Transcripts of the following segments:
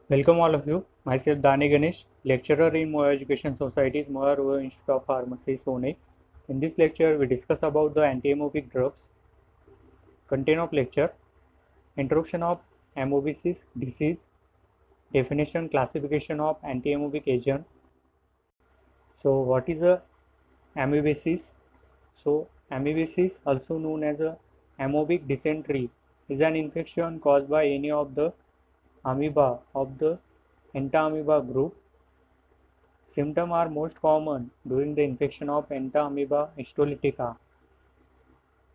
Welcome all of you. Myself Dani Ganesh, lecturer in Moa Education Society's Moa Rural Institute of Pharmacy, Pune. In this lecture, we discuss about the anti-amoebic drugs. Content of lecture: introduction of amoebiasis disease, definition, classification of anti-amoebic agent. So, what is a amoebiasis? So, amoebiasis, also known as a amoebic dysentery, is an infection caused by any of the amoeba of the entamoeba group. Symptoms are most common during the infection of Entamoeba histolytica.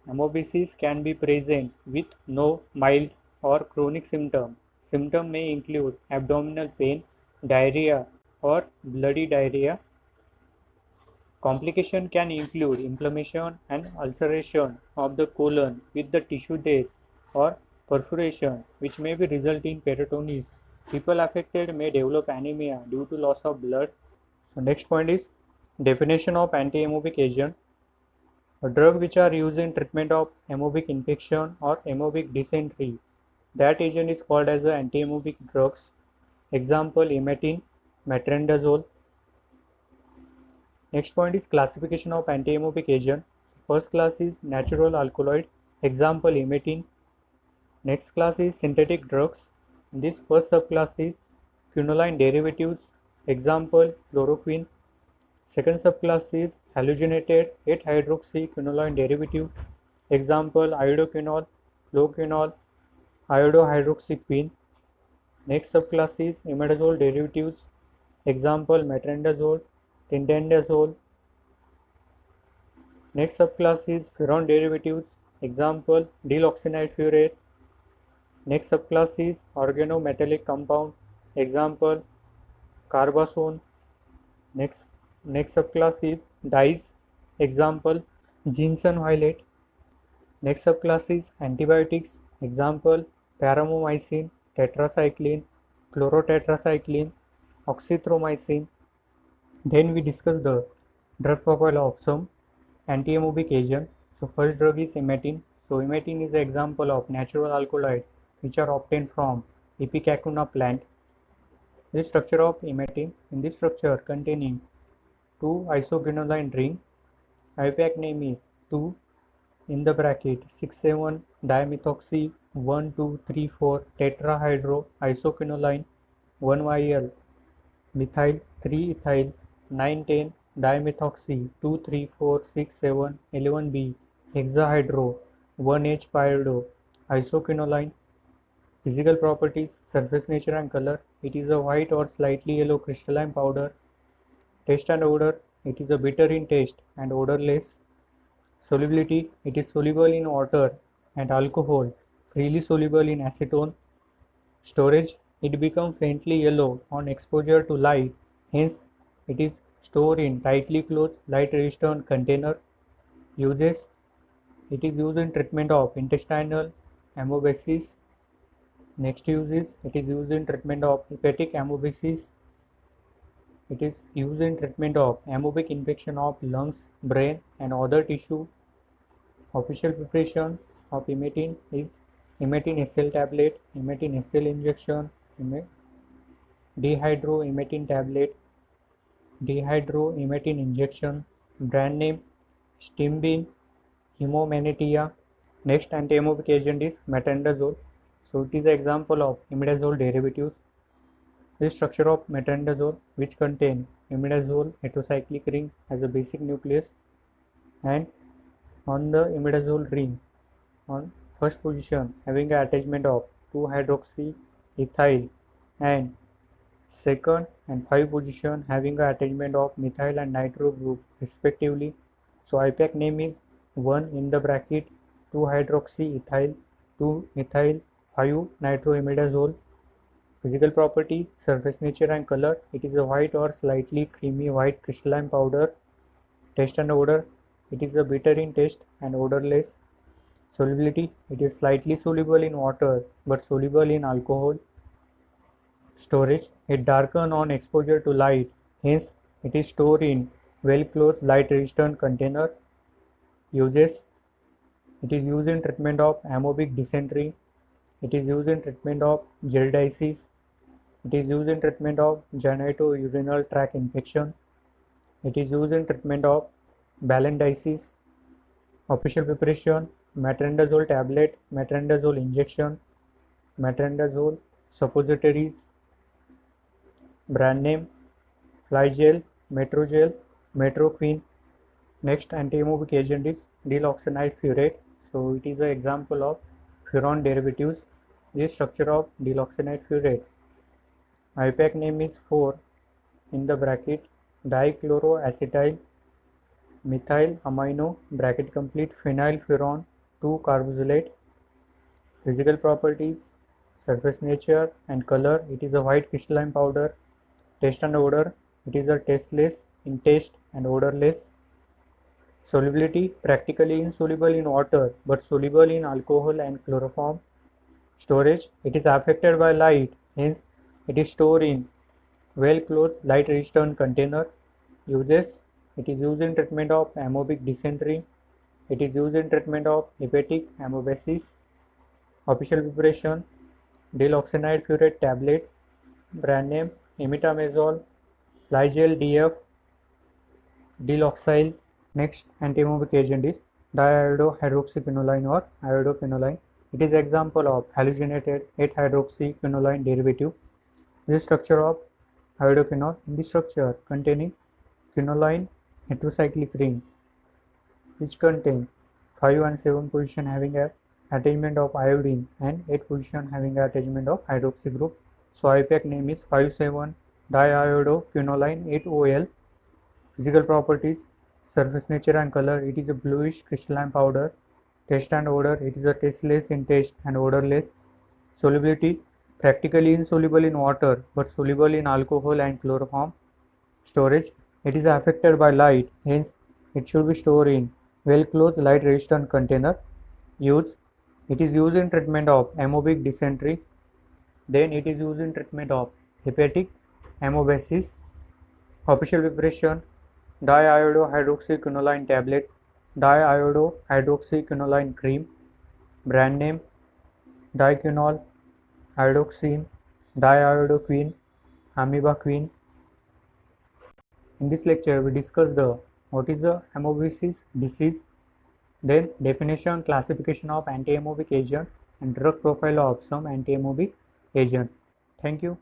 Amoebiasis can be present with no mild or chronic symptom. Symptoms may include abdominal pain, diarrhea, or bloody diarrhea. Complication can include inflammation and ulceration of the colon with the tissue death or perforation, which may be result in peritonitis. People affected may develop anemia due to loss of blood. So next point is definition of anti-amoebic agent. A drug which are used in treatment of amoebic infection or amoebic dysentery. That agent is called as the anti-amoebic drugs. Example emetine, metronidazole. Next point is classification of anti-amoebic agent. First class is natural alkaloid. Example emetine. Next class is synthetic drugs. This first subclass is quinoline derivatives. Example chloroquine. Second subclass is halogenated 8-hydroxyquinoline derivative. Example iodoquinol, fluoroquinol, iodohydroxyquine. Next subclass is imidazole derivatives. Example metronidazole, tindandazole. Next subclass is furan derivatives. Example deoxynitrate furan. Next subclass is organometallic compound. Example carbazone. Next next subclass is dyes. Example ginseng violet. Next subclass is antibiotics. Example paramomycin, tetracycline, chlorotetracycline, oxythromycin. Then we discuss the drug profile of some anti-amoebic agent. So first drug is emetine. So emetine is an example of natural alkaloid which are obtained from Ipecacuanha plant. This structure of emetine, in this structure containing two isoguanylene ring, IUPAC name is 2 in the bracket 6,7 dimethoxy 1 2 3 4 tetrahydro isoquinoline 1YL methyl 3 ethyl 9 10 dimethoxy 2 3 4 6 7 11B hexahydro 1H pyrido isoquinoline. Physical properties: surface nature and color. It is a white or slightly yellow crystalline powder. Taste and odor: it is a bitter in taste and odorless. Solubility: it is soluble in water and alcohol, freely soluble in acetone. Storage: it becomes faintly yellow on exposure to light, hence it is stored in tightly closed, light-resistant container. Uses: it is used in treatment of intestinal amoebiasis. Next use is it is used in treatment of hepatic amoebiasis. It is used in treatment of amoebic infection of lungs, brain, and other tissue. Official preparation of emetine is emetine SL tablet, emetine SL injection, dehydroemetine tablet, dehydroemetine injection. Brand name Stimbin, Hemomanitia. Next anti-amoebic agent is metronidazole. So it is an example of imidazole derivatives. This structure of metronidazole, which contain imidazole heterocyclic ring as a basic nucleus, and on the imidazole ring on first position having an attachment of 2-hydroxy ethyl, and second and 5 position having an attachment of methyl and nitro group respectively. So IUPAC name is 1 in the bracket 2-hydroxy ethyl 2 methyl 5 nitroimidazole. Physical property: surface nature and color. It is a white or slightly creamy white crystalline powder. Taste and odor: it is a bitter in taste and odorless. Solubility: it is slightly soluble in water but soluble in alcohol. Storage: it darkens on exposure to light, hence it is stored in well closed light resistant container. Uses: it is used in treatment of amoebic dysentery. It is used in treatment of jardiasis. It is used in treatment of genitourinary tract infection. It is used in treatment of balandiasis. Official preparation: metronidazole tablet, metronidazole injection, metronidazole suppositories. Brand name: Flygel, Metrogel, Metroquine. Next antiemetic agent is diloxanide furet. So it is an example of furan derivatives. This structure of diloxanide furet. IUPAC name is 4 in the bracket dichloroacetyl methyl amino bracket complete phenyl furan 2 carbozolate. Physical properties: surface nature and color. It is a white crystalline powder. Taste and odor. It is a tasteless in taste and odorless. Solubility: practically insoluble in water but soluble in alcohol and chloroform. Storage: it is affected by light, hence it is stored in well closed light resistant container. Uses: it is used in treatment of amoebic dysentery. It is used in treatment of hepatic amoebasis. Official preparation: diloxanide furet tablet. Brand name: imitamazole, Flygel DF, diloxyl. Next antiemetic agent is diiodohydroxyquinoline or iodoquinoline. It is example of halogenated 8-hydroxyquinoline derivative. This structure of iodoquinol. In this structure containing quinoline heterocyclic ring which contain 5 and 7 position having a attachment of iodine and 8 position having a attachment of hydroxy group. So IUPAC name is 5,7 diiodoquinoline 8OL. Physical properties: surface nature and color. It is a bluish crystalline powder. Taste and odor. It is a tasteless in taste and odorless. Solubility: practically insoluble in water but soluble in alcohol and chloroform. Storage: it is affected by light, hence it should be stored in well closed light resistant container. Use: it is used in treatment of amoebic dysentery. Then it is used in treatment of hepatic amoebasis. Official preparation: diiodohydroxyquinoline tablet, diiodohydroxyquinoline cream. Brand name: diquinol, iodoxine, diiodoquine, amibaquine. In this lecture we discussed what is the amoebasis disease, then definition, classification of antiemetic agent and drug profile of some antiemetic agent. Thank you.